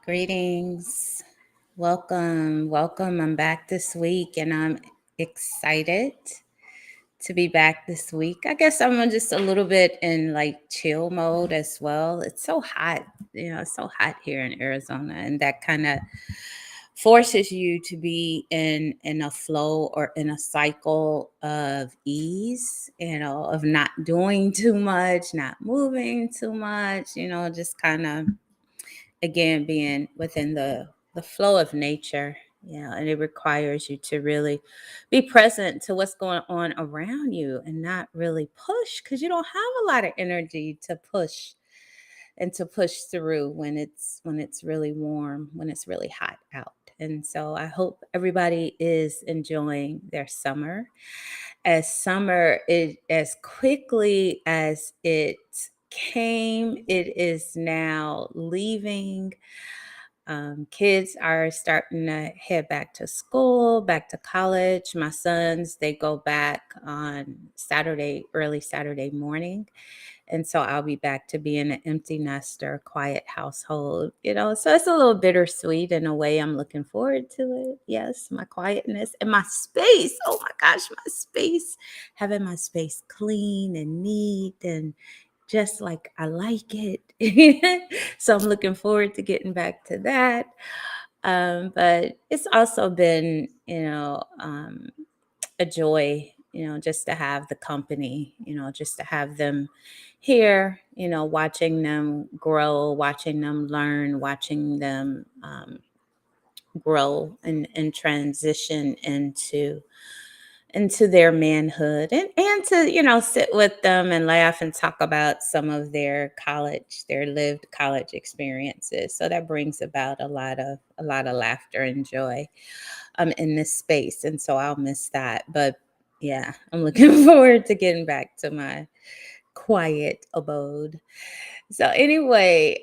Greetings. Welcome. I'm back this week and I'm excited to be back this week. I guess I'm just a little bit in like chill mode as well. It's so hot, it's so hot here in Arizona, and that kind of forces you to be in a flow or in a cycle of ease, of not doing too much, not moving too much, just kind of again being within the flow of nature. And it requires you to really be present to what's going on around you and not really push, because you don't have a lot of energy to push and to push through when it's really warm, when it's really hot out. And so I hope everybody is enjoying their summer, as summer is as quickly as it came, it is now leaving. Kids are starting to head back to school, back to college. My sons, they go back on Saturday, early Saturday morning. And so I'll be back to being an empty nester, quiet household. So it's a little bittersweet in a way. I'm looking forward to it. Yes, my quietness and my space. Oh my gosh, my space. Having my space clean and neat and just like I like it. So I'm looking forward to getting back to that. But it's also been, a joy, just to have the company, just to have them here, watching them grow, watching them learn, watching them grow and transition into their manhood, and to sit with them and laugh and talk about some of their lived college experiences. So that brings about a lot of laughter and joy in this space. And so I'll miss that. But yeah, I'm looking forward to getting back to my quiet abode. So anyway,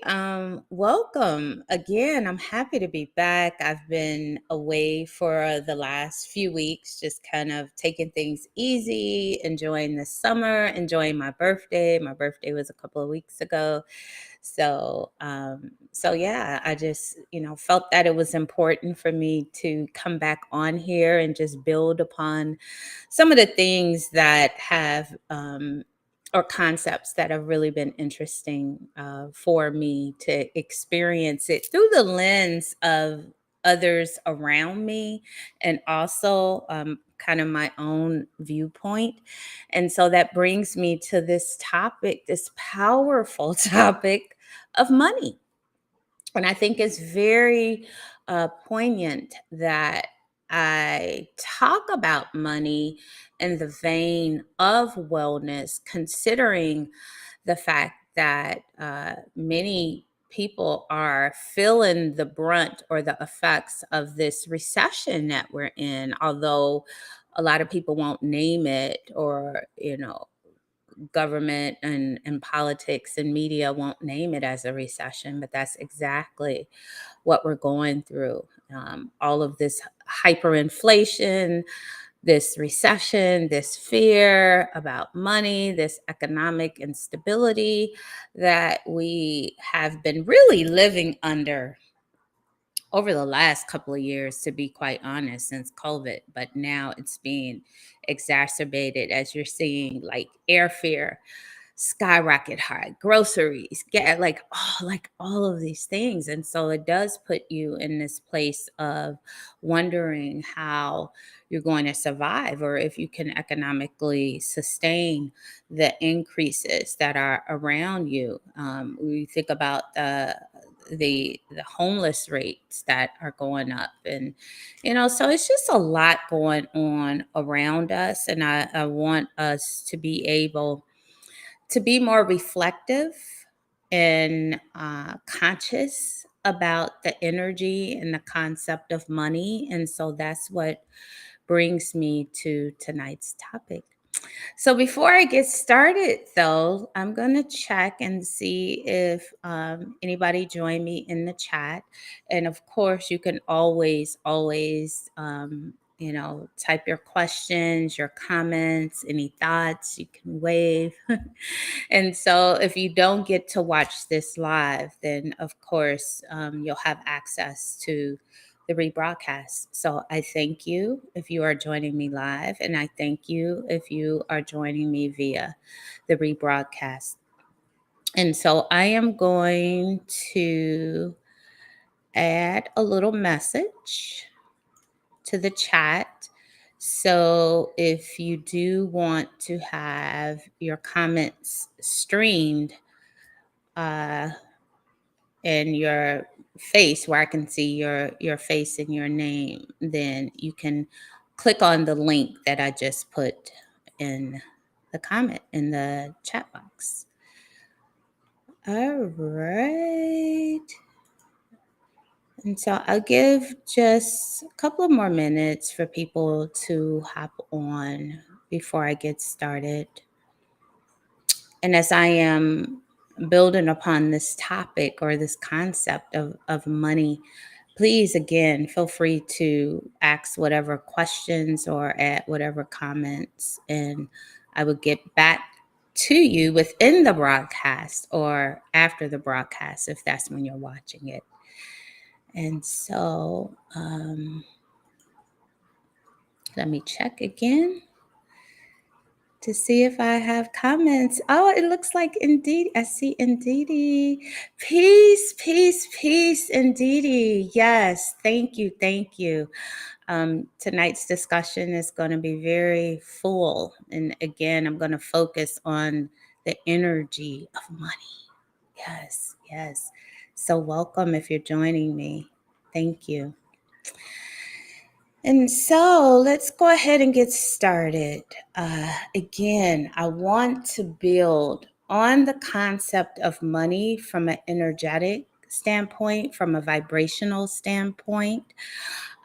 welcome again. I'm happy to be back. I've been away for the last few weeks, just kind of taking things easy, enjoying the summer, enjoying my birthday. My birthday was a couple of weeks ago. So yeah, I just, felt that it was important for me to come back on here and just build upon some of the things that have or concepts that have really been interesting for me to experience it through the lens of others around me, and also kind of my own viewpoint. And so that brings me to this topic, this powerful topic of money. And I think it's very poignant that I talk about money in the vein of wellness, considering the fact that many people are feeling the brunt or the effects of this recession that we're in, although a lot of people won't name it, or, government and politics and media won't name it as a recession, but that's exactly what we're going through. All of this hyperinflation, this recession, this fear about money, this economic instability that we have been really living under over the last couple of years, to be quite honest, since COVID. But now it's being exacerbated as you're seeing like airfare skyrocket high, groceries, get like all of these things. And so it does put you in this place of wondering how you're going to survive, or if you can economically sustain the increases that are around you. We think about the homeless rates that are going up, and so it's just a lot going on around us. And I want us to be able to be more reflective and conscious about the energy and the concept of money. And so that's what brings me to tonight's topic. So before I get started, though, I'm going to check and see if anybody joined me in the chat. And of course, you can always type your questions, your comments, any thoughts. You can wave. And so, if you don't get to watch this live, then of course you'll have access to the rebroadcast. So, I thank you if you are joining me live, and I thank you if you are joining me via the rebroadcast. And so, I am going to add a little message to the chat. So if you do want to have your comments streamed uh, in your face, where I can see your face and your name, then you can click on the link that I just put in the comment in the chat box. All right. And so I'll give just a couple of more minutes for people to hop on before I get started. And as I am building upon this topic or this concept of money, please again feel free to ask whatever questions or add whatever comments, and I will get back to you within the broadcast or after the broadcast if that's when you're watching it. And so let me check again to see if I have comments. Oh, it looks like indeed. I see Indeedy. Peace, peace, peace, Indeedy. Yes, thank you, thank you. Tonight's discussion is going to be very full. And again, I'm going to focus on the energy of money. Yes, yes. So welcome if you're joining me. Thank you. And so let's go ahead and get started. Again, I want to build on the concept of money from an energetic standpoint, from a vibrational standpoint.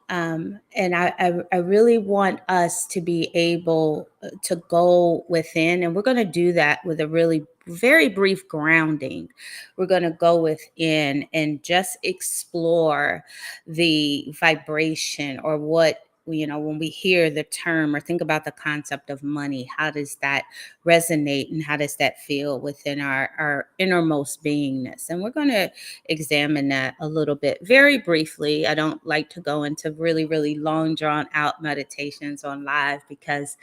And I really want us to be able to go within, and we're going to do that with a really very brief grounding. We're going to go within and just explore the vibration, or what, when we hear the term or think about the concept of money, how does that resonate and how does that feel within our innermost beingness? And we're going to examine that a little bit very briefly. I don't like to go into really, really long, drawn out meditations on live because,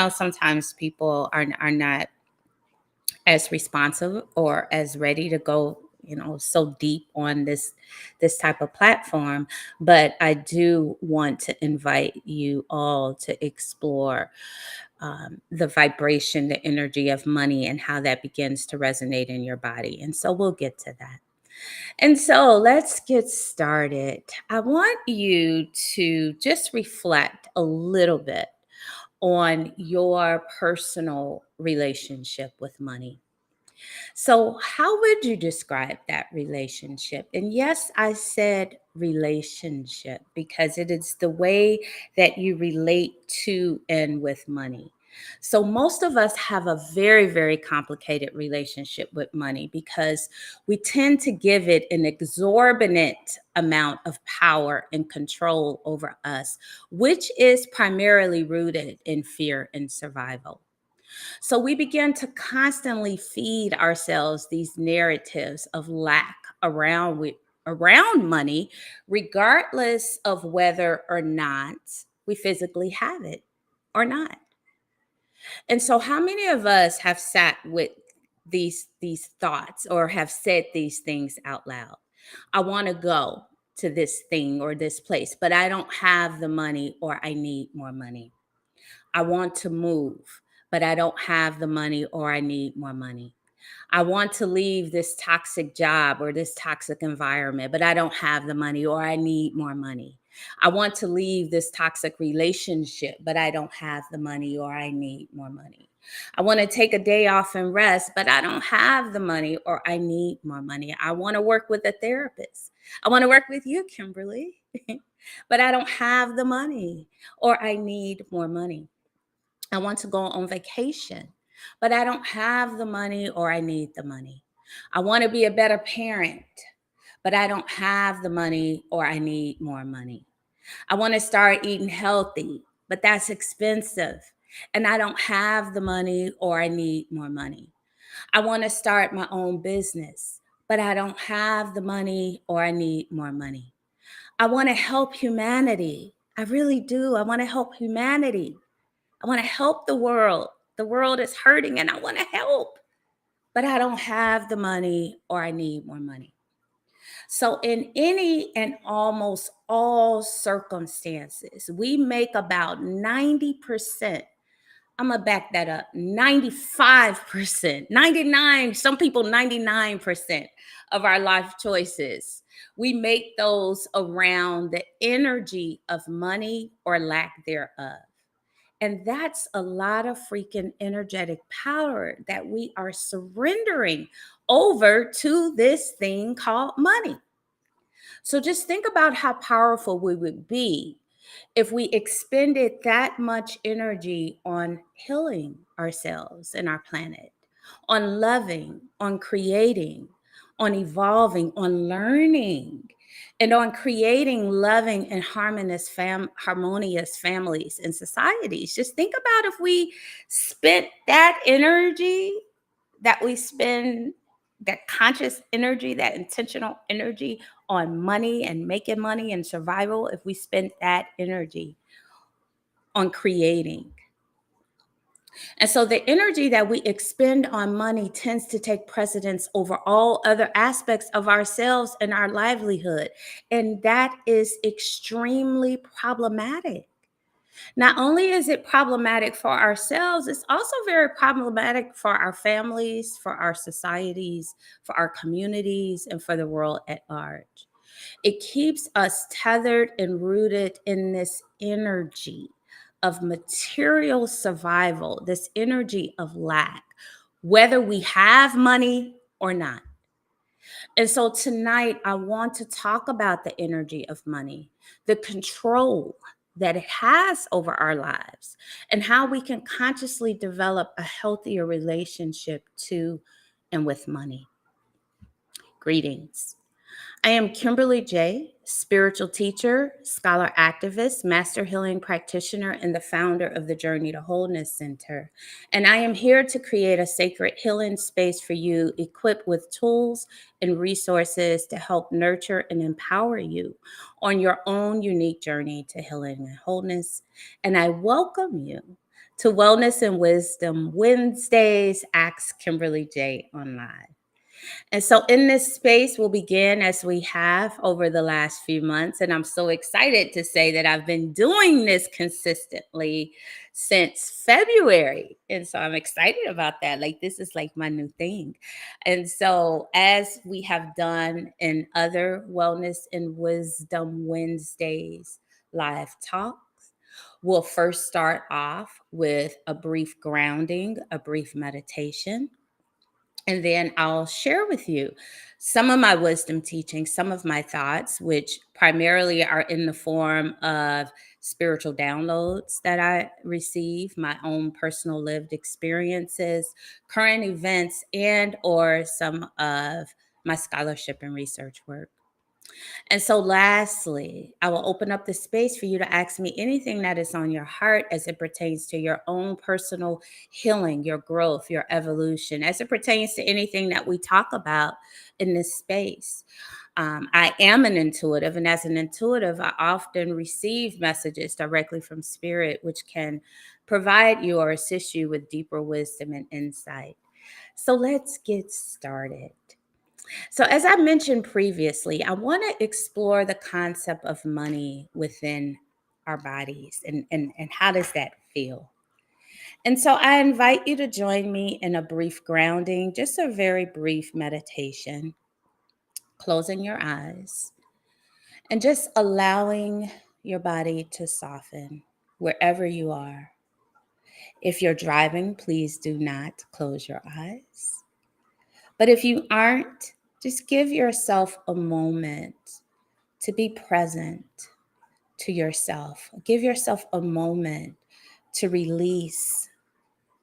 sometimes people are not as responsive or as ready to go, so deep on this type of platform. But I do want to invite you all to explore the vibration, the energy of money, and how that begins to resonate in your body. And so we'll get to that. And so let's get started. I want you to just reflect a little bit on your personal relationship with money. So, how would you describe that relationship? And yes, I said relationship because it is the way that you relate to and with money. So, most of us have a very, very complicated relationship with money because we tend to give it an exorbitant amount of power and control over us, which is primarily rooted in fear and survival. So we begin to constantly feed ourselves these narratives of lack around money, regardless of whether or not we physically have it or not. And so how many of us have sat with these thoughts or have said these things out loud? I want to go to this thing or this place, but I don't have the money, or I need more money. I want to move, but I don't have the money, or I need more money. I want to leave this toxic job or this toxic environment, but I don't have the money, or I need more money. I want to leave this toxic relationship, but I don't have the money, or I need more money. I want to take a day off and rest, but I don't have the money, or I need more money. I want to work with a therapist. I want to work with you, Kimberly, but I don't have the money, or I need more money. I want to go on vacation, but I don't have the money, or I need the money. I want to be a better parent, but I don't have the money, or I need more money. I want to start eating healthy, but that's expensive. And I don't have the money or I need more money. I want to start my own business, but I don't have the money or I need more money. I want to help humanity. I really do. I want to help humanity. I want to help the world. The world is hurting and I want to help, but I don't have the money or I need more money. So, in any and almost all circumstances, we make about 90%. I'm going to back that up, 95%, 99, some people 99% of our life choices. We make those around the energy of money or lack thereof. And that's a lot of freaking energetic power that we are surrendering over to this thing called money. So just think about how powerful we would be if we expended that much energy on healing ourselves and our planet, on loving, on creating, on evolving, on learning, and on creating loving and harmonious families and societies. Just think about if we spent that energy that we spend, that conscious energy, that intentional energy on money and making money and survival, if we spent that energy on creating. And so the energy that we expend on money tends to take precedence over all other aspects of ourselves and our livelihood. And that is extremely problematic. Not only is it problematic for ourselves, it's also very problematic for our families, for our societies, for our communities, and for the world at large. It keeps us tethered and rooted in this energy of material survival, this energy of lack, whether we have money or not. And so tonight, I want to talk about the energy of money, the control that it has over our lives, and how we can consciously develop a healthier relationship to and with money. Greetings. I am Kimberly J., spiritual teacher, scholar activist, master healing practitioner, and the founder of the Journey to Wholeness Center. And I am here to create a sacred healing space for you, equipped with tools and resources to help nurture and empower you on your own unique journey to healing and wholeness. And I welcome you to Wellness and Wisdom Wednesdays, Ask Kimberly J. Online. And so, in this space, we'll begin as we have over the last few months. And I'm so excited to say that I've been doing this consistently since February. And so, I'm excited about that. Like, this is like my new thing. And so, as we have done in other Wellness and Wisdom Wednesdays live talks, we'll first start off with a brief grounding, a brief meditation. And then I'll share with you some of my wisdom teachings, some of my thoughts, which primarily are in the form of spiritual downloads that I receive, my own personal lived experiences, current events, and or some of my scholarship and research work. And so, lastly, I will open up the space for you to ask me anything that is on your heart as it pertains to your own personal healing, your growth, your evolution, as it pertains to anything that we talk about in this space. I am an intuitive, and as an intuitive, I often receive messages directly from spirit, which can provide you or assist you with deeper wisdom and insight. So, let's get started. So, as I mentioned previously, I want to explore the concept of money within our bodies and how does that feel? And so, I invite you to join me in a brief grounding, just a very brief meditation, closing your eyes and just allowing your body to soften wherever you are. If you're driving, please do not close your eyes. But if you aren't, just give yourself a moment to be present to yourself. Give yourself a moment to release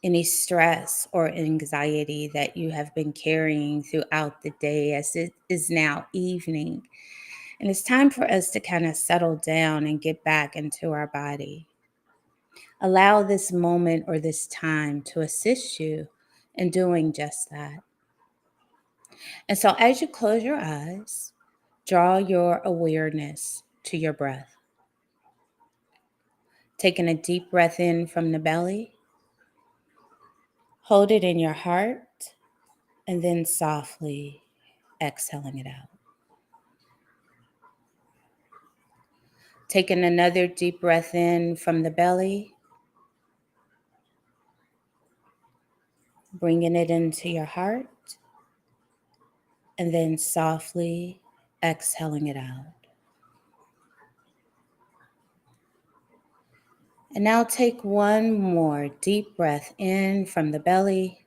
any stress or anxiety that you have been carrying throughout the day, as it is now evening. And it's time for us to kind of settle down and get back into our body. Allow this moment or this time to assist you in doing just that. And so as you close your eyes, draw your awareness to your breath. Taking a deep breath in from the belly, hold it in your heart, and then softly exhaling it out. Taking another deep breath in from the belly, bringing it into your heart, and then softly exhaling it out. And now take one more deep breath in from the belly,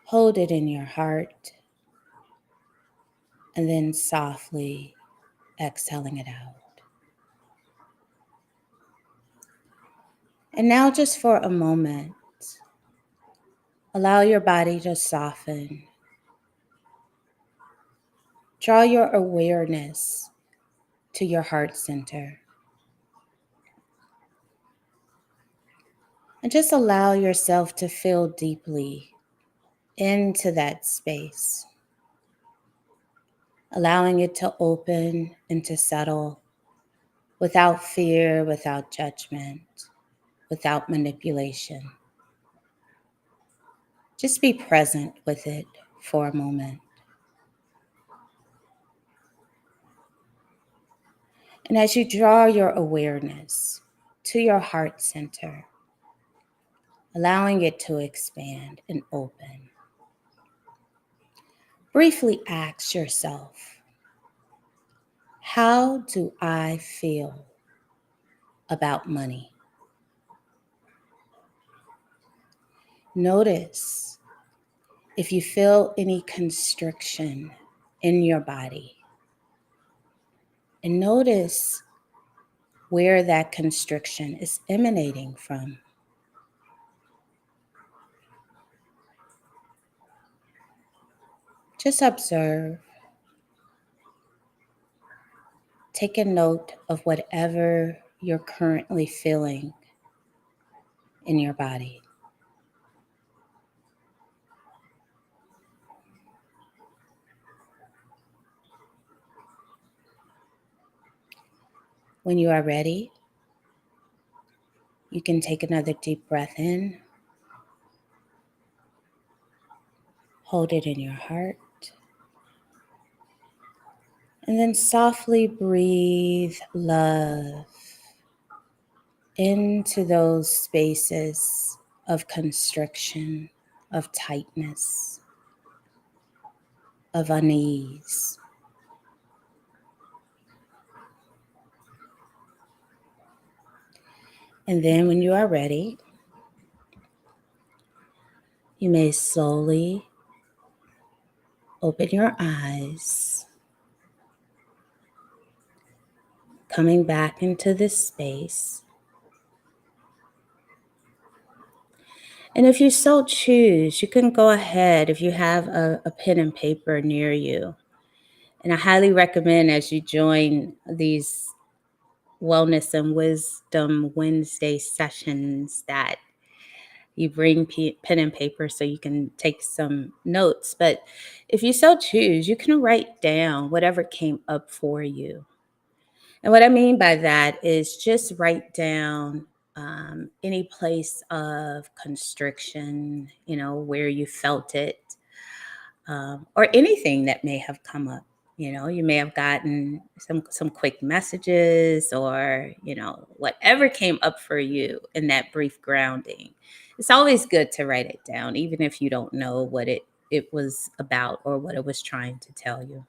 hold it in your heart, and then softly exhaling it out. And now just for a moment, allow your body to soften. Draw your awareness to your heart center. And just allow yourself to feel deeply into that space, allowing it to open and to settle without fear, without judgment, without manipulation. Just be present with it for a moment. And as you draw your awareness to your heart center, allowing it to expand and open, briefly ask yourself, how do I feel about money? Notice if you feel any constriction in your body, and notice where that constriction is emanating from. Just observe. Take a note of whatever you're currently feeling in your body. When you are ready, you can take another deep breath in, hold it in your heart, and then softly breathe love into those spaces of constriction, of tightness, of unease. And then when you are ready, you may slowly open your eyes, coming back into this space. And if you so choose, you can go ahead if you have a pen and paper near you. And I highly recommend as you join these Wellness and Wisdom Wednesday sessions that you bring pen and paper so you can take some notes. But if you so choose, you can write down whatever came up for you. And what I mean by that is just write down any place of constriction, where you felt it, or anything that may have come up. You may have gotten some quick messages, or whatever came up for you in that brief grounding. It's always good to write it down, even if you don't know what it was about or what it was trying to tell you.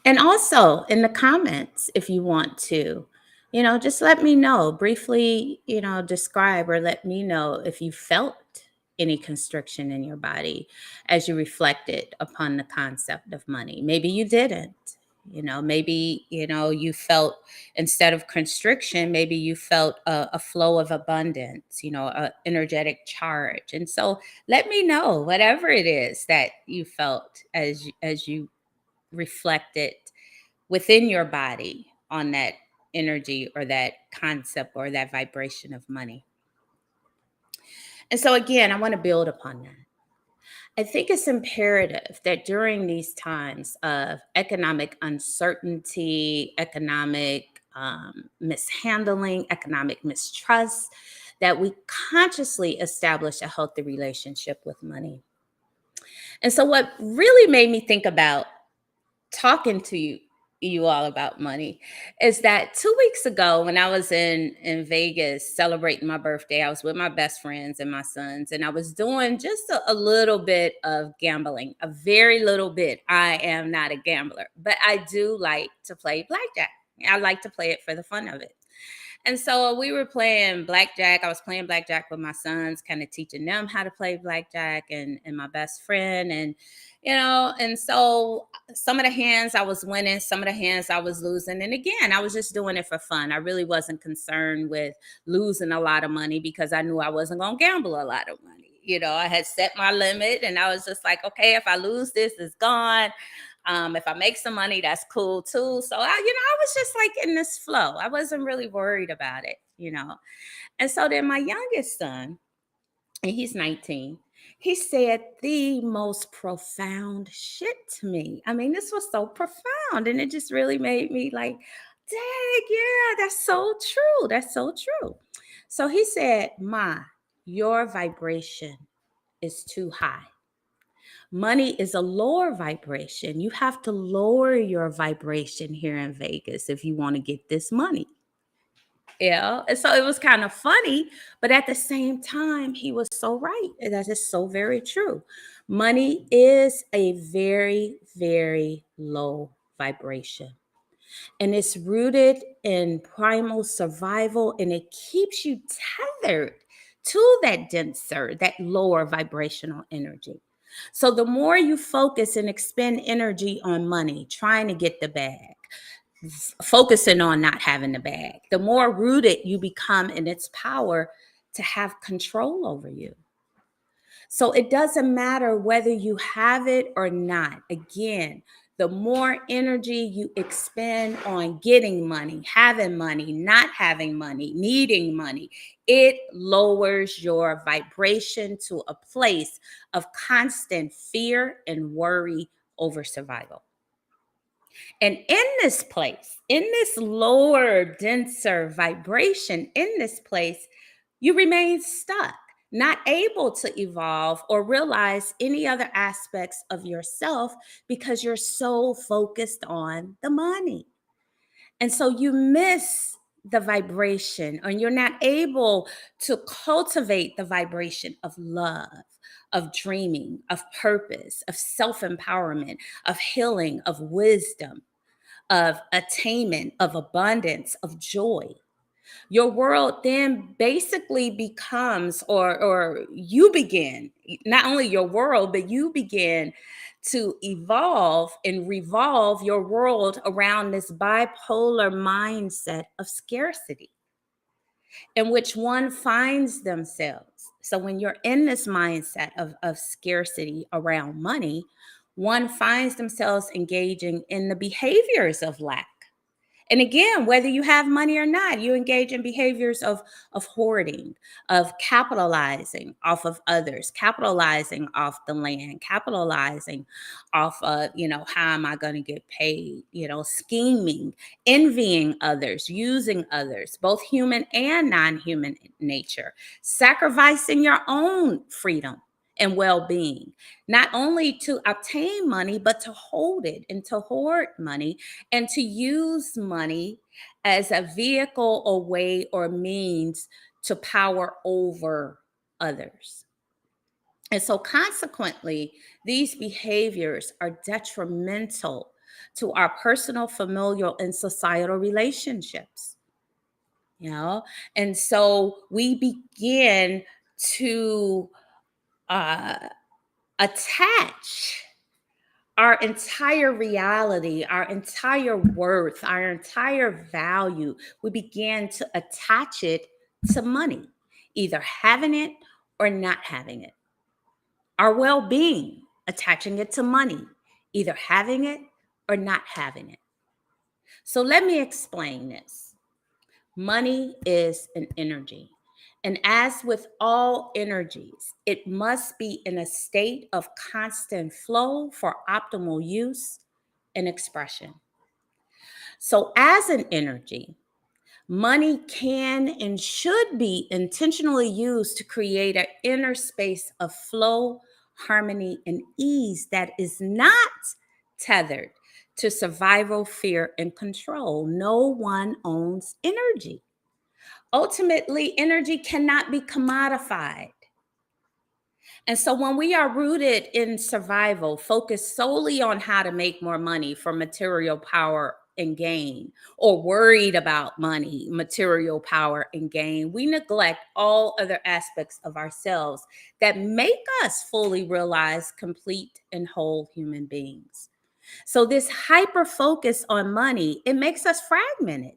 And also in the comments, if you want to, just let me know briefly, describe or let me know if you felt any constriction in your body as you reflected upon the concept of money. Maybe you didn't. Maybe, you felt, instead of constriction, maybe you felt a flow of abundance, a energetic charge. And so let me know whatever it is that you felt as you reflected within your body on that energy or that concept or that vibration of money. And so, again, I want to build upon that. I think it's imperative that during these times of economic uncertainty, economic mishandling, economic mistrust, that we consciously establish a healthy relationship with money. And so, what really made me think about talking to you all about money is that 2 weeks ago when I was in Vegas celebrating my birthday, I was with my best friends and my sons, and I was doing just a little bit of gambling, a very little bit. I am not a gambler, but I do like to play blackjack. I like to play it for the fun of it. And so we were playing blackjack. I was playing blackjack with my sons, kind of teaching them how to play blackjack and my best friend. And so some of the hands I was winning, some of the hands I was losing. And again, I was just doing it for fun. I really wasn't concerned with losing a lot of money because I knew I wasn't going to gamble a lot of money. I had set my limit and I was just like, okay, if I lose this, it's gone. If I make some money, that's cool too. So I was just like in this flow. I wasn't really worried about it. And so then my youngest son, and he's 19, he said the most profound shit to me. I mean, this was so profound. And it just really made me like, dang, yeah, that's so true. That's so true. So he said, Ma, your vibration is too high. Money is a lower vibration. You have to lower your vibration here in Vegas if you want to get this money. Yeah. And so it was kind of funny, but at the same time, he was so right. And that is so very true. Money is a very, very low vibration. And it's rooted in primal survival, and it keeps you tethered to that denser, that lower vibrational energy. So the more you focus and expend energy on money, trying to get the bag, focusing on not having the bag, the more rooted you become in its power to have control over you. So it doesn't matter whether you have it or not. Again, the more energy you expend on getting money, having money, not having money, needing money, it lowers your vibration to a place of constant fear and worry over survival. And in this place, in this lower, denser vibration, in this place, you remain stuck, not able to evolve or realize any other aspects of yourself because you're so focused on the money. And so you miss the vibration, and you're not able to cultivate the vibration of love, of dreaming, of purpose, of self empowerment, of healing, of wisdom, of attainment, of abundance, of joy. Your world then basically becomes, or you begin, not only your world, but you begin to evolve and revolve your world around this bipolar mindset of scarcity in which one finds themselves. So when you're in this mindset of scarcity around money, one finds themselves engaging in the behaviors of lack. And again, whether you have money or not, you engage in behaviors of hoarding, of capitalizing off of others, capitalizing off the land, capitalizing off of, how am I going to get paid, scheming, envying others, using others, both human and non-human nature, sacrificing your own freedom and well-being, not only to obtain money, but to hold it and to hoard money and to use money as a vehicle or way or means to power over others. And so consequently, these behaviors are detrimental to our personal, familial, and societal relationships. And so we begin to uh, attach our entire reality, our entire worth, our entire value, we began to attach it to money, either having it or not having it. Our well being, attaching it to money, either having it or not having it. So let me explain this. Money is an energy. And as with all energies, it must be in a state of constant flow for optimal use and expression. So, as an energy, money can and should be intentionally used to create an inner space of flow, harmony, and ease that is not tethered to survival, fear, and control. No one owns energy. Ultimately, energy cannot be commodified. And so when we are rooted in survival, focused solely on how to make more money for material power and gain, or worried about money, material power and gain, we neglect all other aspects of ourselves that make us fully realize complete and whole human beings. So this hyper focus on money, it makes us fragmented.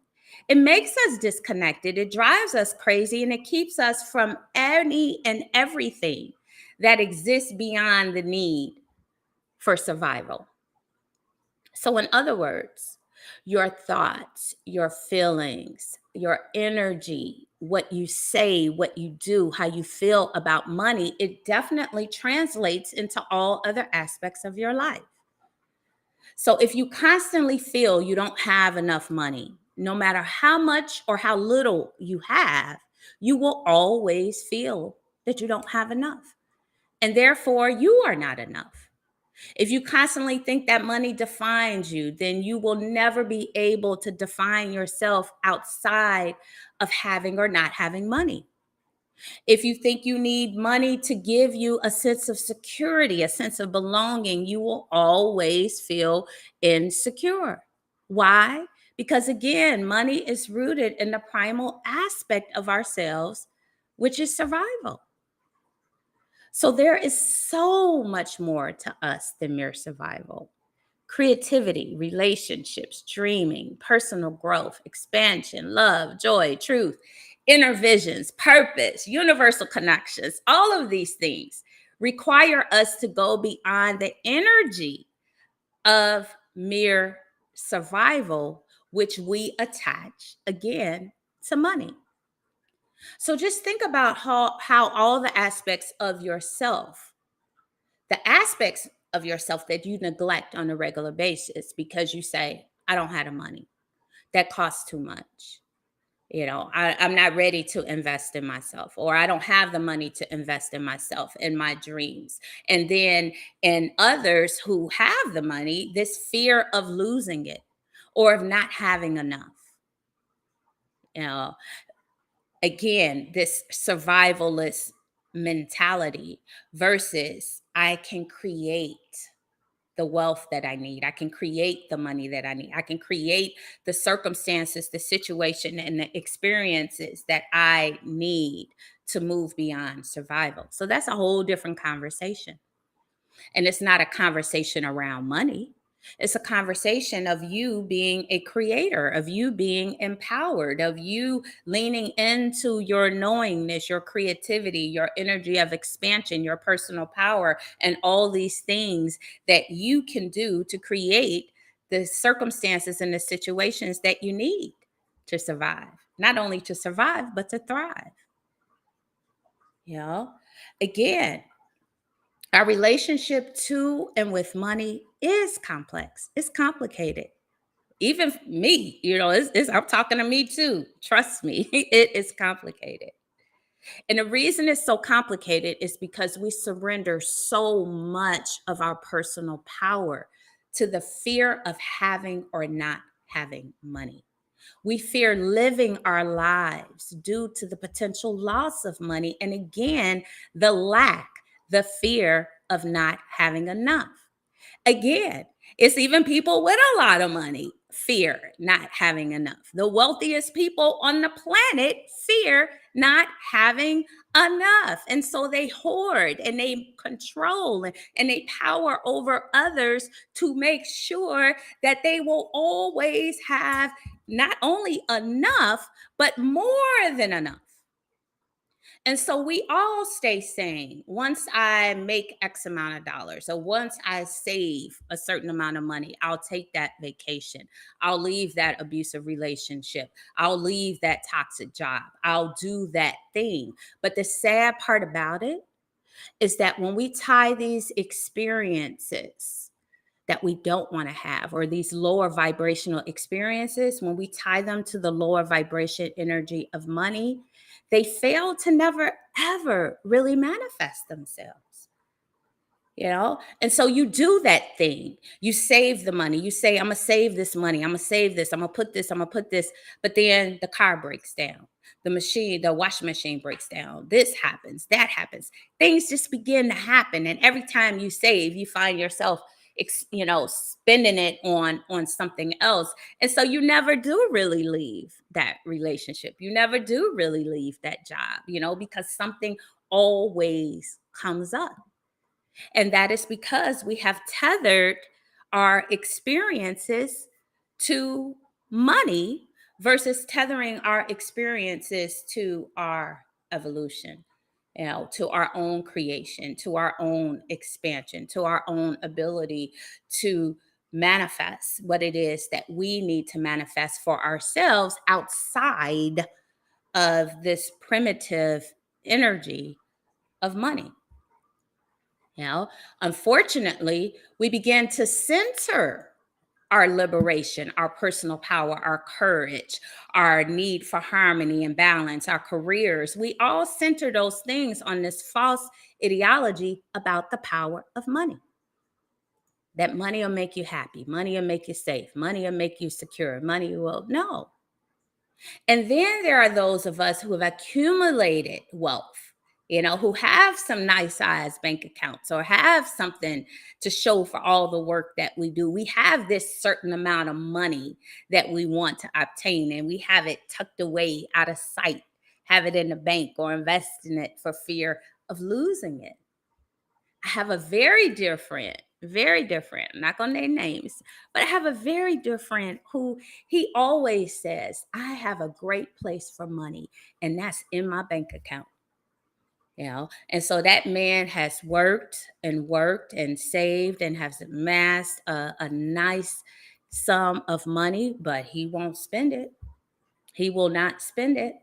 It makes us disconnected. It drives us crazy and it keeps us from any and everything that exists beyond the need for survival. So, in other words, your thoughts, your feelings, your energy, what you say, what you do, how you feel about money, it definitely translates into all other aspects of your life. So if you constantly feel you don't have enough money, no matter how much or how little you have, you will always feel that you don't have enough. And therefore, you are not enough. If you constantly think that money defines you, then you will never be able to define yourself outside of having or not having money. If you think you need money to give you a sense of security, a sense of belonging, you will always feel insecure. Why? Because again, money is rooted in the primal aspect of ourselves, which is survival. So there is so much more to us than mere survival. Creativity, relationships, dreaming, personal growth, expansion, love, joy, truth, inner visions, purpose, universal connections, all of these things require us to go beyond the energy of mere survival, which we attach again to money. So just think about how all the aspects of yourself, the aspects of yourself that you neglect on a regular basis because you say, I don't have the money. That costs too much. I'm not ready to invest in myself, or I don't have the money to invest in myself, in my dreams. And then in others who have the money, this fear of losing it or of not having enough. You know, again, this survivalist mentality versus I can create the wealth that I need. I can create the money that I need. I can create the circumstances, the situation, and the experiences that I need to move beyond survival. So that's a whole different conversation. And it's not a conversation around money. It's a conversation of you being a creator, of you being empowered, of you leaning into your knowingness, your creativity, your energy of expansion, your personal power, and all these things that you can do to create the circumstances and the situations that you need to survive. Not only to survive, but to thrive. You know, again, our relationship to and with money is complex. It's complicated. Even me, I'm talking to me too. Trust me, it is complicated. And the reason it's so complicated is because we surrender so much of our personal power to the fear of having or not having money. We fear living our lives due to the potential loss of money. And again, the fear of not having enough. Again, it's even people with a lot of money fear not having enough. The wealthiest people on the planet fear not having enough. And so they hoard and they control and they power over others to make sure that they will always have not only enough, but more than enough. And so we all stay sane. Once I make X amount of dollars, or once I save a certain amount of money, I'll take that vacation. I'll leave that abusive relationship. I'll leave that toxic job. I'll do that thing. But the sad part about it is that when we tie these experiences that we don't want to have, or these lower vibrational experiences, when we tie them to the lower vibration energy of money, they fail to never ever really manifest themselves. And so you do that thing. You save the money. You say, I'm gonna save this money. I'm gonna save this. I'm gonna put this. I'm gonna put this. But then the car breaks down. The washing machine breaks down. This happens. That happens. Things just begin to happen. And every time you save, you find yourself spending it on something else. And so you never do really leave that relationship. You never do really leave that job, because something always comes up. And that is because we have tethered our experiences to money versus tethering our experiences to our evolution, to our own creation, to our own expansion, to our own ability to manifest what it is that we need to manifest for ourselves outside of this primitive energy of money. You know, Unfortunately, we began to center our liberation, our personal power, our courage, our need for harmony and balance, our careers. We all center those things on this false ideology about the power of money. That money will make you happy, money will make you safe, money will make you secure, money will, no. And then there are those of us who have accumulated wealth, who have some nice size bank accounts or have something to show for all the work that we do. We have this certain amount of money that we want to obtain, and we have it tucked away out of sight, have it in the bank or invest in it for fear of losing it. I have a very dear friend, I'm not going to name names, but I have a very dear friend who he always says, I have a great place for money, and that's in my bank account. And so that man has worked and saved and has amassed a nice sum of money, but he won't spend it. He will not spend it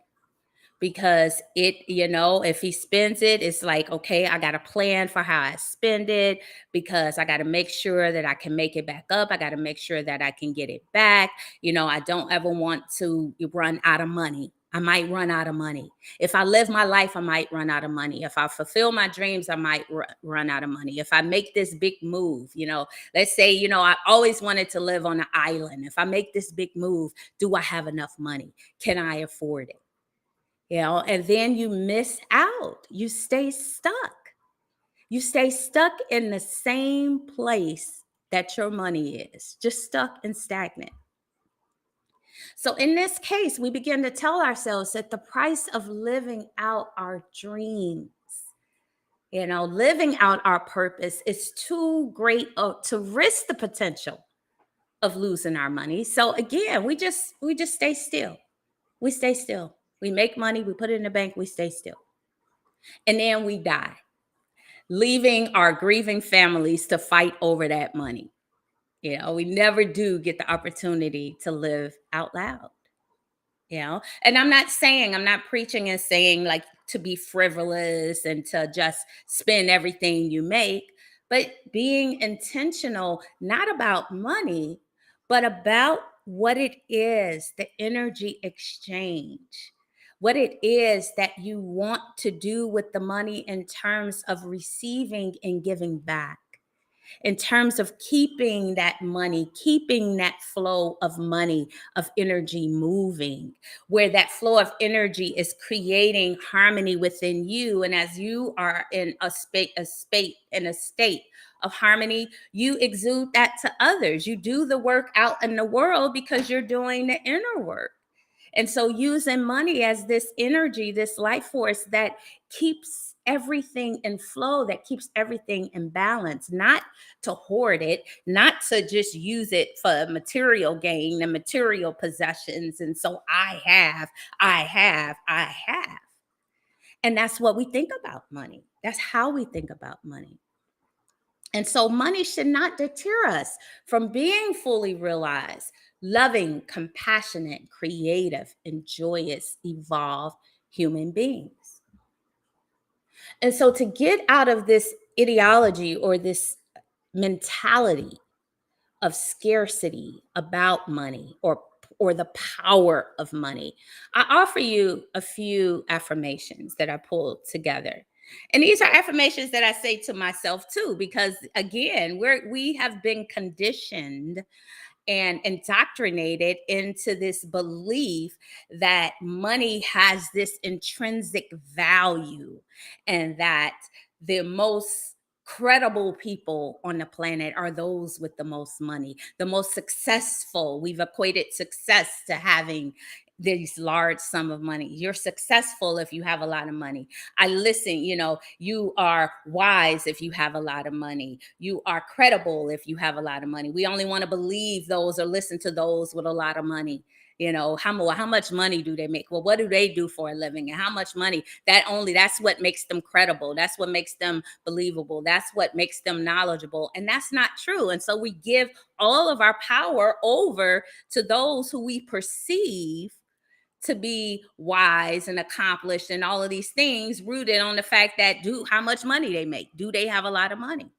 because if he spends it, it's like, okay, I got a plan for how I spend it because I got to make sure that I can make it back up. I got to make sure that I can get it back. I don't ever want to run out of money. I might run out of money. If I live my life, I might run out of money. If I fulfill my dreams, I might run out of money. If I make this big move, let's say, I always wanted to live on an island. If I make this big move, do I have enough money? Can I afford it? And then you miss out. You stay stuck. You stay stuck in the same place that your money is, just stuck and stagnant. So in this case, we begin to tell ourselves that the price of living out our dreams, living out our purpose is too great to risk the potential of losing our money. So again, we just stay still. We stay still. We make money, we put it in the bank, we stay still. And then we die, leaving our grieving families to fight over that money. We never do get the opportunity to live out loud. And I'm not preaching and saying like to be frivolous and to just spend everything you make, but being intentional, not about money, but about what it is, the energy exchange, what it is that you want to do with the money in terms of receiving and giving back, in terms of keeping that money, keeping that flow of money, of energy moving, where that flow of energy is creating harmony within you. And as you are in a state of harmony, you exude that to others. You do the work out in the world because you're doing the inner work. And so using money as this energy, this life force that keeps everything in flow, that keeps everything in balance, not to hoard it, not to just use it for material gain and material possessions. And so I have. And that's what we think about money. That's how we think about money. And so money should not deter us from being fully realized, loving, compassionate, creative, and joyous, evolved human beings. And so to get out of this ideology or this mentality of scarcity about money or the power of money, I offer you a few affirmations that I pulled together. And these are affirmations that I say to myself too, because again, we have been conditioned and indoctrinated into this belief that money has this intrinsic value and that the most credible people on the planet are those with the most money, the most successful. We've equated success to having these large sum of money. You're successful if you have a lot of money. I listen, you are wise if you have a lot of money. You are credible if you have a lot of money. We only want to believe those or listen to those with a lot of money. How much money do they make? Well, what do they do for a living? And how much money? That's what makes them credible. That's what makes them believable. That's what makes them knowledgeable. And that's not true. And so we give all of our power over to those who we perceive to be wise and accomplished and all of these things rooted on the fact that how much money they make. Do they have a lot of money?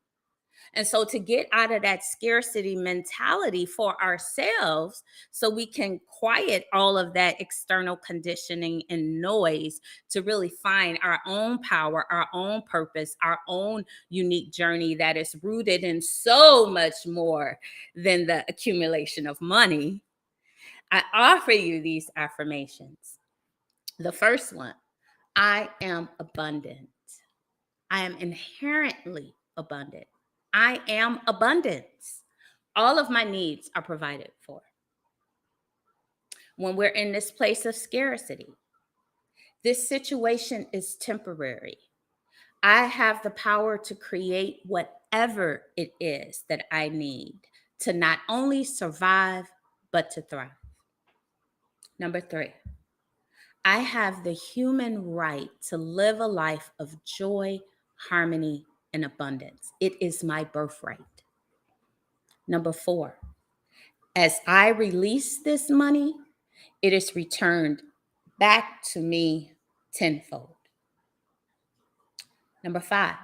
And so to get out of that scarcity mentality for ourselves so we can quiet all of that external conditioning and noise to really find our own power, our own purpose, our own unique journey that is rooted in so much more than the accumulation of money, I offer you these affirmations. The first one, I am abundant. I am inherently abundant. I am abundance. All of my needs are provided for. When we're in this place of scarcity, this situation is temporary. I have the power to create whatever it is that I need to not only survive, but to thrive. Number three, I have the human right to live a life of joy, harmony, and abundance. It is my birthright. Number four, as I release this money, it is returned back to me tenfold. Number five,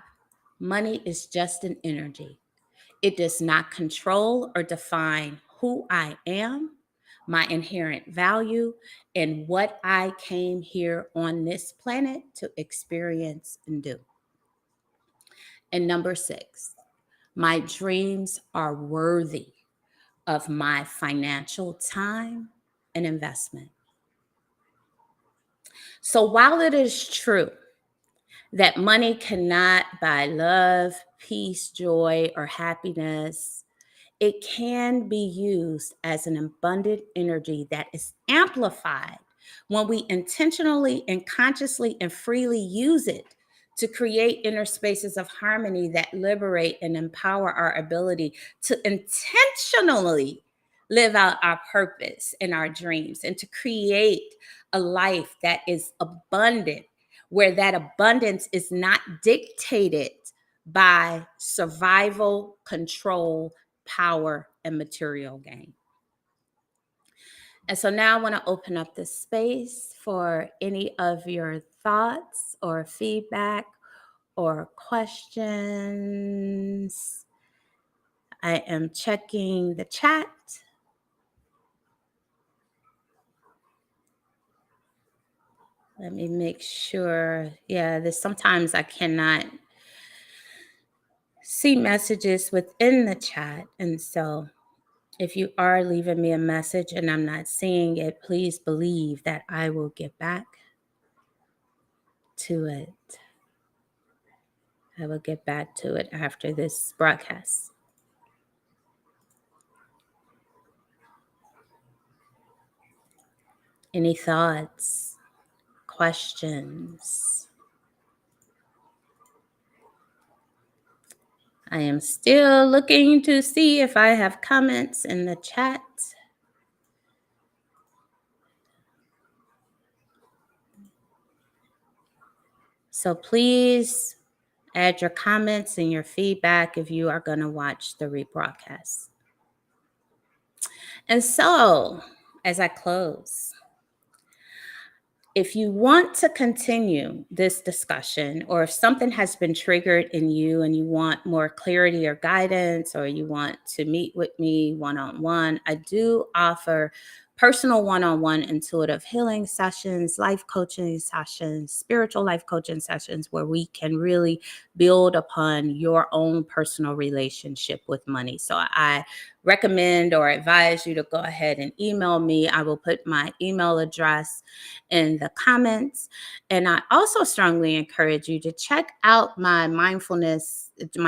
money is just an energy. It does not control or define who I am, my inherent value, and what I came here on this planet to experience and do. And number six, my dreams are worthy of my financial time and investment. So while it is true that money cannot buy love, peace, joy, or happiness, it can be used as an abundant energy that is amplified when we intentionally and consciously and freely use it to create inner spaces of harmony that liberate and empower our ability to intentionally live out our purpose and our dreams and to create a life that is abundant, where that abundance is not dictated by survival, control, power, and material gain. And so now I want to open up the space for any of your thoughts or feedback or questions. I am checking the chat. Let me make sure. Yeah, there's sometimes I cannot see messages within the chat. And so if you are leaving me a message and I'm not seeing it, please believe that I will get back to it. I will get back to it after this broadcast. Any thoughts, questions? I am still looking to see if I have comments in the chat. So please add your comments and your feedback if you are going to watch the rebroadcast. And so, as I close, if you want to continue this discussion, or if something has been triggered in you and you want more clarity or guidance, or you want to meet with me one on one, I do offer personal one on one intuitive healing sessions, life coaching sessions, spiritual life coaching sessions, where we can really build upon your own personal relationship with money. So I recommend or advise you to go ahead and email me. I will put my email address in the comments. And I also strongly encourage you to check out my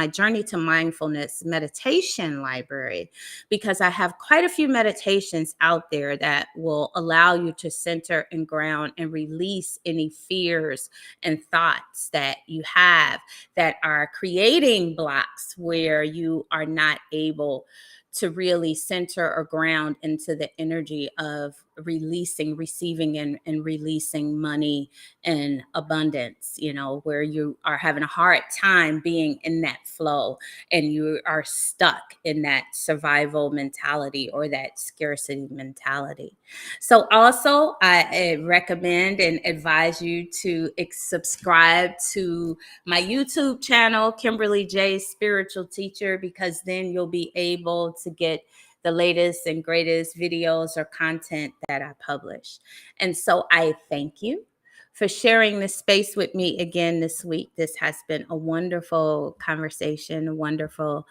journey to mindfulness meditation library, because I have quite a few meditations out there that will allow you to center and ground and release any fears and thoughts that you have that are creating blocks where you are not able to really center or ground into the energy of releasing, receiving, and releasing money in abundance, where you are having a hard time being in that flow and you are stuck in that survival mentality or that scarcity mentality. So also I recommend and advise you to subscribe to my YouTube channel, Kimberly J Spiritual Teacher, because then you'll be able to get the latest and greatest videos or content that I publish. And so I thank you for sharing this space with me again this week. This has been a wonderful conversation, wonderful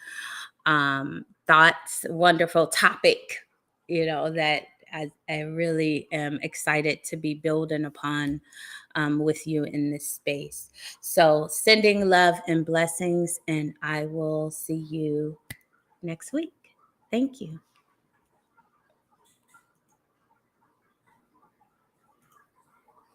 thoughts, wonderful topic, that I really am excited to be building upon with you in this space. So sending love and blessings, and I will see you next week. Thank you.